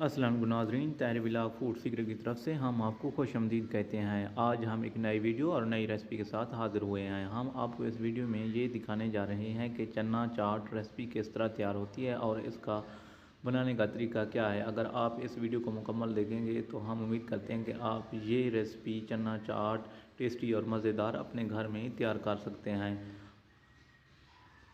अस्सलाम नाज़रीन, तहरीर व्लॉग फूड सीक्रेट की तरफ से हम आपको खुशामदीद कहते हैं। आज हम एक नई वीडियो और नई रेसिपी के साथ हाज़िर हुए हैं। हम आपको इस वीडियो में ये दिखाने जा रहे हैं कि चना चाट रेसिपी किस तरह तैयार होती है और इसका बनाने का तरीका क्या है। अगर आप इस वीडियो को मुकम्मल देखेंगे तो हम उम्मीद करते हैं कि आप ये रेसिपी चना चाट टेस्टी और मज़ेदार अपने घर में ही तैयार कर सकते हैं।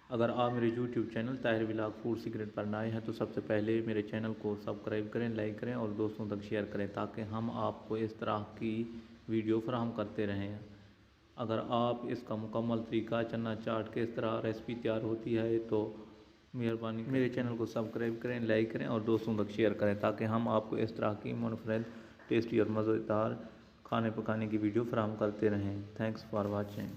अगर आप मेरे YouTube channel Tahir vlog food secret पर नए हैं तो सबसे पहले मेरे चैनल को सब्सक्राइब करें, लाइक करें और दोस्तों तक शेयर करें ताकि हम आपको इस तरह की वीडियो फराहम करते रहें। अगर आप इसका मुकम्मल तरीका चना चाट के इस तरह रेसिपी तैयार होती है तो मेहरबानी मेरे चैनल को सब्सक्राइब करें, लाइक करें और दोस्तों तक शेयर करें ताकि हम आपको इस तरह की मुनफरद टेस्टी और मज़ेदार खाने पकाने की वीडियो फराहम करते रहें। Thanks for watching.